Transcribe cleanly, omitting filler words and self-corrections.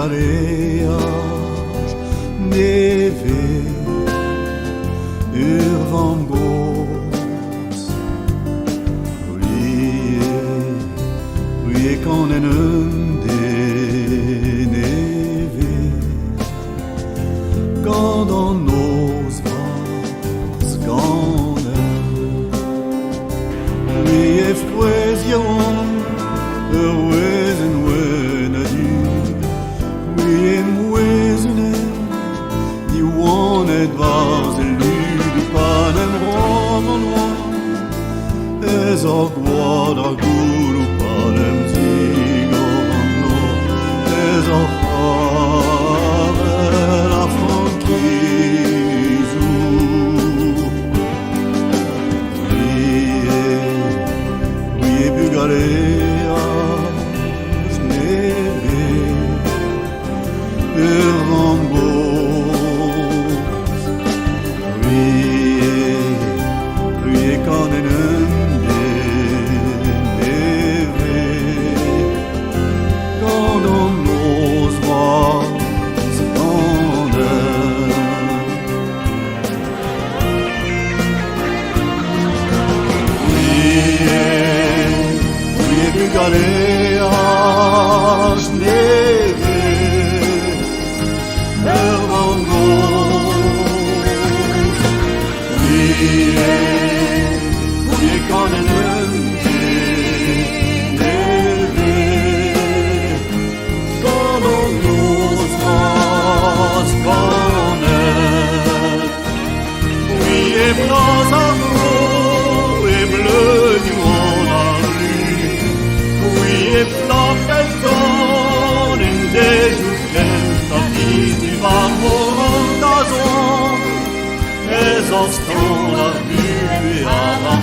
bugareas neve ur van gås. Vi kan en unde neve quand on nos vas ganer. Vi efroesion wezen wena du. Vi wezenet di wonet was lude panem roman es og water guru panem zigono es og haver a frankizu. Vi bugareas neve ur van gås. Vi kan en unde neve quand on nos vas ganer. Vi bugareas neve ur van gås. Vi kan en unde neve quand on nos vas ganer. Vi blancs amour et bleu du monde en rue. Vi flappet en des jours av i varm morgondazon. Es oss strålar nu i alla